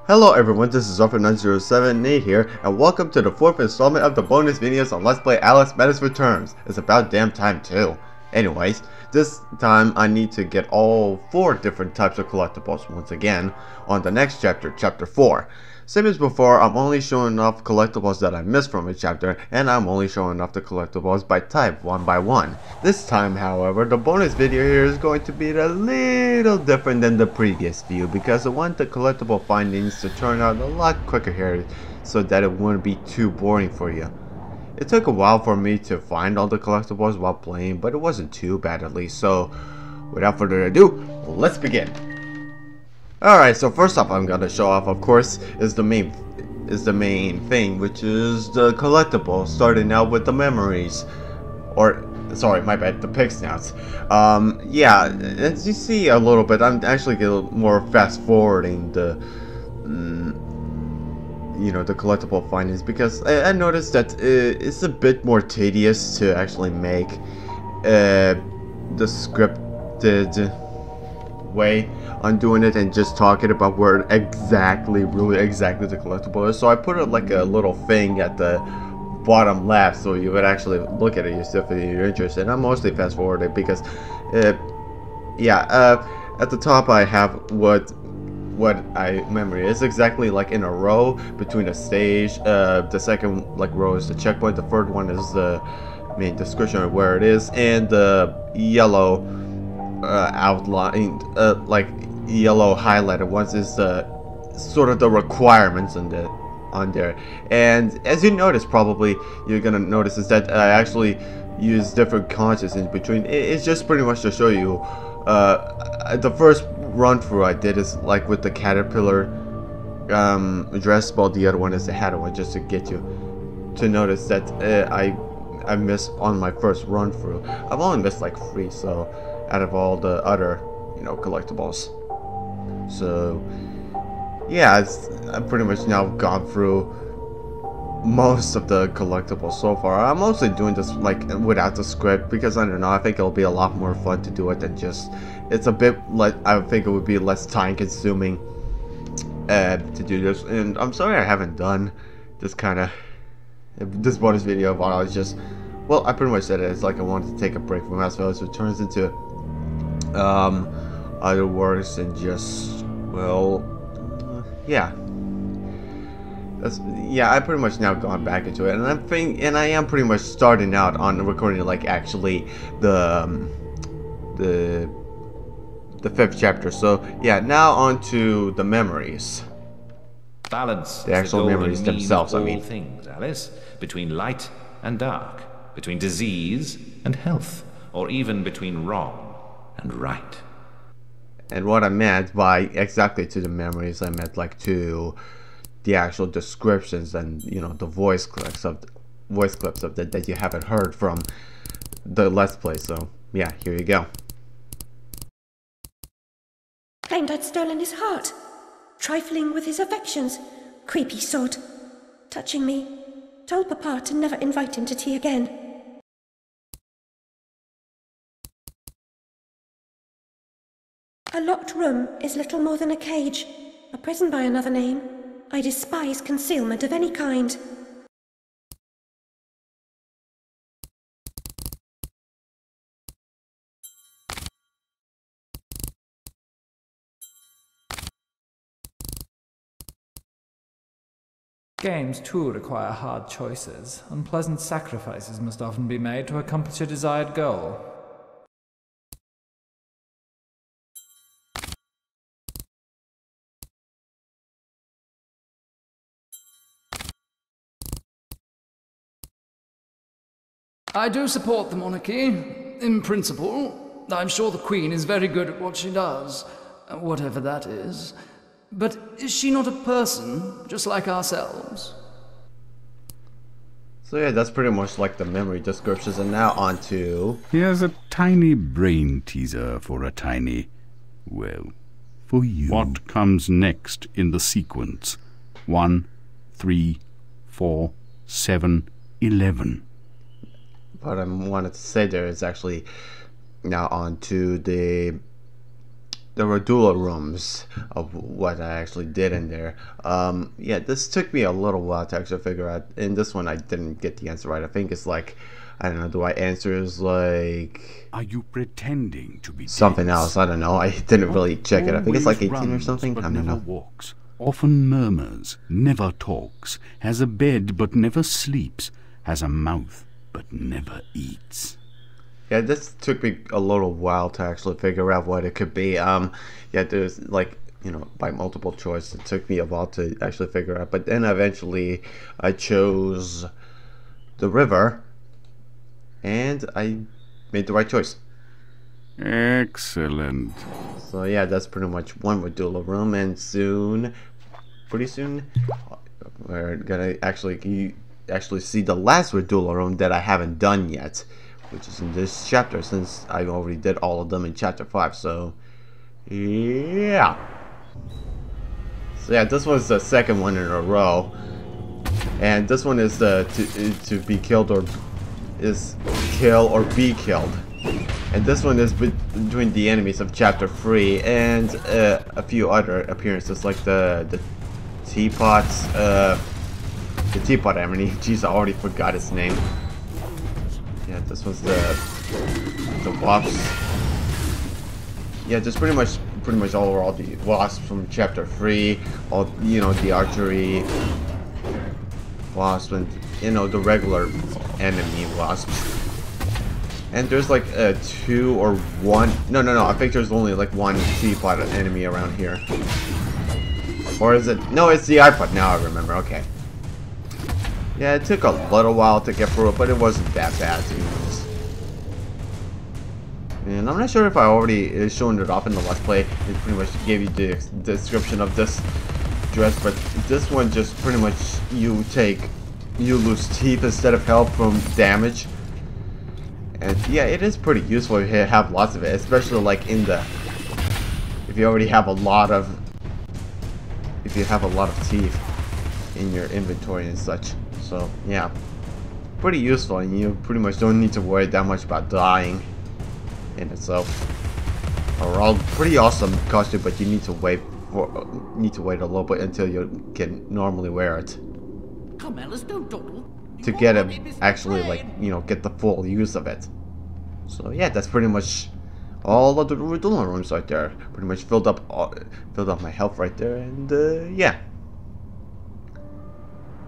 Hello everyone, this is Nate here, and welcome to the 4th installment of the bonus videos on Let's Play Alice Madness Returns. It's about damn time too. Anyways, this time I need to get all 4 different types of collectibles once again on the next chapter, chapter 4. Same as before, I'm only showing off collectibles that I missed from a chapter, and I'm only showing off the collectibles by type, one by one. This time, however, the bonus video here is going to be a little different than the previous view, because I want the collectible findings to turn out a lot quicker here, so that it wouldn't be too boring for you. It took a while for me to find all the collectibles while playing, but it wasn't too bad at least, so without further ado, let's begin. Alright, so first off I'm gonna show off, of course, is the main thing, which is the collectible, starting out with the memories. Or, sorry, my bad, the pig snouts. Yeah, as you see a little bit, I'm actually getting more fast forwarding the the collectible findings, because I noticed that it's a bit more tedious to actually make the scripted way on doing it and just talking about where exactly the collectible is. So I put it like a little thing at the bottom left, so you would actually look at it yourself if you're interested. And I'm mostly fast forwarded because at the top I have what I remember is exactly like in a row between a stage. The second row is the checkpoint, the third one is the main description of where it is, and the yellow outlined yellow highlighted ones is the sort of the requirements on there. And as you notice, probably you're gonna notice, is that I actually use different contests in between. It's just pretty much to show you. The first run through I did is like with the caterpillar dress, while the other one is the hatter one, just to get you to notice that I missed on my first run through. I've only missed like 3, so out of all the other collectibles. So yeah, I've pretty much now gone through most of the collectibles so far. I'm mostly doing this like without the script, because I don't know, I think it'll be a lot more fun to do it than just, it's a bit like, I think it would be less time consuming to do this. And I'm sorry I haven't done this this bonus video while I was just, well, I pretty much said it. It's like I wanted to take a break from Alice Madness Returns into other works, and just, well, yeah, I pretty much now gone back into it, and I am pretty much starting out on recording like actually the 5th chapter. So yeah, now on to the memories. Balance, the actual memories themselves. I mean, things, Alice, between light and dark, between disease and health, or even between wrong and right. And what I meant by exactly to the memories, I meant like to the actual descriptions and the voice clips of that you haven't heard from the Let's Play. So yeah, here you go. Claimed I'd stolen his heart, trifling with his affections, creepy sod, touching me, told Papa to never invite him to tea again. A locked room is little more than a cage, a prison by another name. I despise concealment of any kind. Games too require hard choices. Unpleasant sacrifices must often be made to accomplish a desired goal. I do support the monarchy, in principle. I'm sure the Queen is very good at what she does, whatever that is. But is she not a person, just like ourselves? So yeah, that's pretty much like the memory descriptions, and now on to... Here's a tiny brain teaser for a tiny... well, for you. What comes next in the sequence? 1, 3, 4, 7, 11. What I wanted to say there is actually now on to the the Radula Rooms of what I actually did in there. Yeah, this took me a little while to actually figure out. In this one, I didn't get the answer right. I think it's like, I don't know, the right answer is like... Are you pretending to be something dense? else, I don't know. I didn't really check it. I think it's like 18 or something. But I don't never know. walks. Often murmurs, never talks, has a bed but never sleeps, has a mouth but never eats. Yeah, this took me a little while to actually figure out what it could be. Yeah, there's like, you know, by multiple choice, it took me a while to actually figure out. But then eventually I chose the river, and I made the right choice. Excellent. So yeah, that's pretty much one Radula Room, and pretty soon, we're gonna actually see the last Radula Room that I haven't done yet, which is in this chapter, since I already did all of them in chapter 5. So yeah. So yeah, this was the second one in a row, and this one is to be killed or kill or be killed. And this one is between the enemies of chapter 3 and a few other appearances, like the teapots, the teapot enemy. Jeez, I already forgot his name. Yeah, this was the wasps. Yeah, just pretty much all the wasps from chapter 3. All, you know, the archery wasps, and you know, the regular enemy wasps. And there's like 2 or 1. No, I think there's only like 1 teapot enemy around here. Or is it? No, it's the iPod. Now I remember. Okay. Yeah, it took a little while to get through it, but it wasn't that bad, to be honest. And I'm not sure if I already shown it off in the Let's Play. It pretty much gave you the description of this dress, but this one just pretty much you lose teeth instead of health from damage. And yeah, it is pretty useful if you have lots of it, especially like if you already have a lot of teeth in your inventory and such. So yeah, pretty useful, and you pretty much don't need to worry that much about dying in itself. Overall, pretty awesome costume, but you need to wait a little bit until you can normally wear it. Come, Alice, don't dawdle. To get it, actually, like, you know, get the full use of it. So yeah, that's pretty much all of the Radula Rooms right there. Pretty much filled up my health right there, and yeah.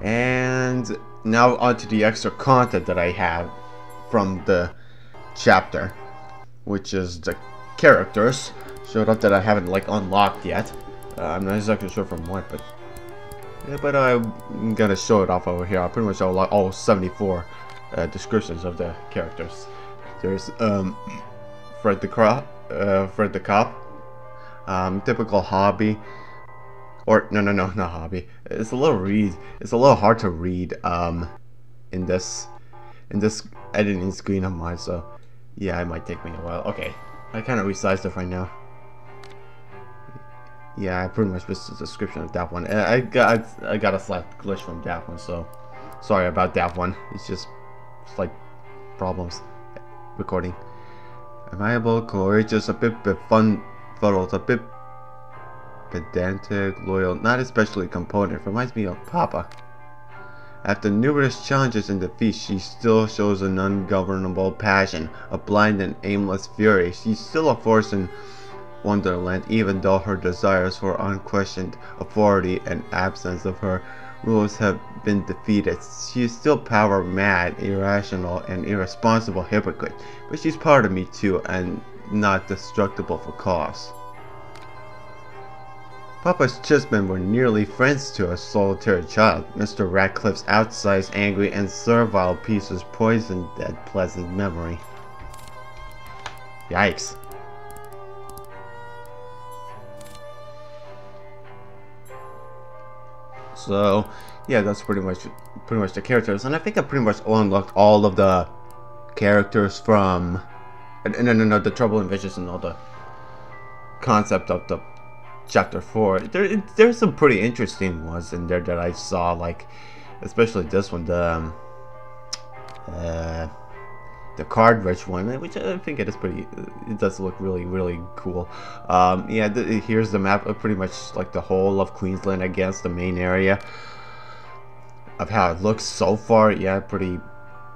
And now onto the extra content that I have from the chapter, which is the characters showed up that I haven't like unlocked yet. I'm not exactly sure from what, but yeah, but I'm gonna show it off over here. I pretty much show all 74 descriptions of the characters. There's Fred the cop, typical hobby, or no, not hobby. It's a little hard to read in this editing screen of mine. So yeah, it might take me a while. Okay, I kind of resized it right now. Yeah, I pretty much missed the description of that one. I got a slight glitch from that one, so sorry about that one. It's just slight problems recording. Amiable, courageous, a bit befuddled, a bit pedantic, loyal, not especially component. Reminds me of Papa. After numerous challenges and defeats, she still shows an ungovernable passion, a blind and aimless fury. She's still a force in Wonderland, even though her desires for unquestioned authority and absence of her rules have been defeated. She is still power mad, irrational, and irresponsible hypocrite, but she's part of me too, and not destructible for cause. Papa's chessmen were nearly friends to a solitary child. Mr. Radcliffe's outsized, angry, and servile pieces poisoned that pleasant memory. Yikes. So yeah, that's pretty much the characters, and I think I pretty much unlocked all of the characters from no, the Trouble and Vicious and all the concept of the chapter 4. There's some pretty interesting ones in there that I saw, like especially this one, the the cartridge one, which I think it is pretty. It does look really, really cool. Yeah, here's the map of pretty much like the whole of Queensland, I guess, the main area of how it looks so far. Yeah, pretty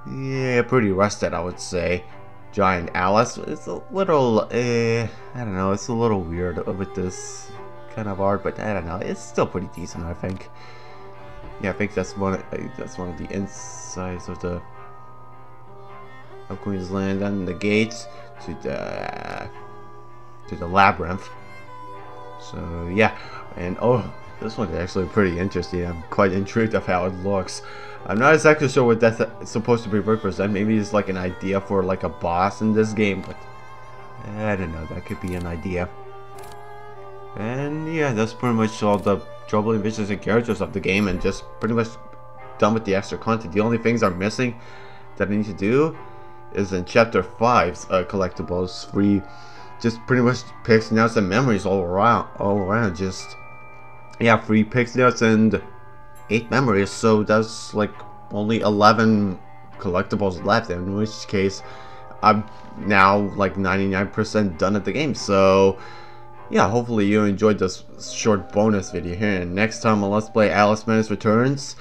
rusted, I would say. Giant Alice. It's a little, I don't know. It's a little weird with this kind of art, but I don't know. It's still pretty decent, I think. Yeah, I think that's one of the insides of Queensland, and the gates to the labyrinth. So yeah, and oh, this one is actually pretty interesting. I'm quite intrigued of how it looks. I'm not exactly sure what that's supposed to be represent. Maybe it's like an idea for like a boss in this game, but I don't know. That could be an idea. And yeah, that's pretty much all the troubling visions and characters of the game, and just pretty much done with the extra content. The only things I'm missing that I need to do is in Chapter 5's collectibles, free, just pretty much pics, notes, and memories all around. Just yeah, free pics, notes, and 8 memories. So that's like only 11 collectibles left. In which case, I'm now like 99% done at the game. So yeah, hopefully you enjoyed this short bonus video here. And next time on Let's Play Alice Madness Returns,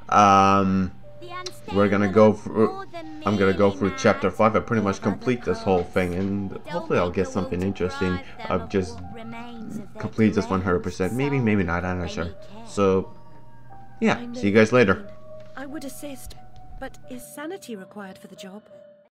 we're gonna go through. I'm gonna go through Chapter 5 and pretty much complete this whole thing, and hopefully I'll get something interesting. I've just complete this 100%. Maybe not. I'm not sure. So yeah, see you guys later. I would assist, but is sanity required for the job?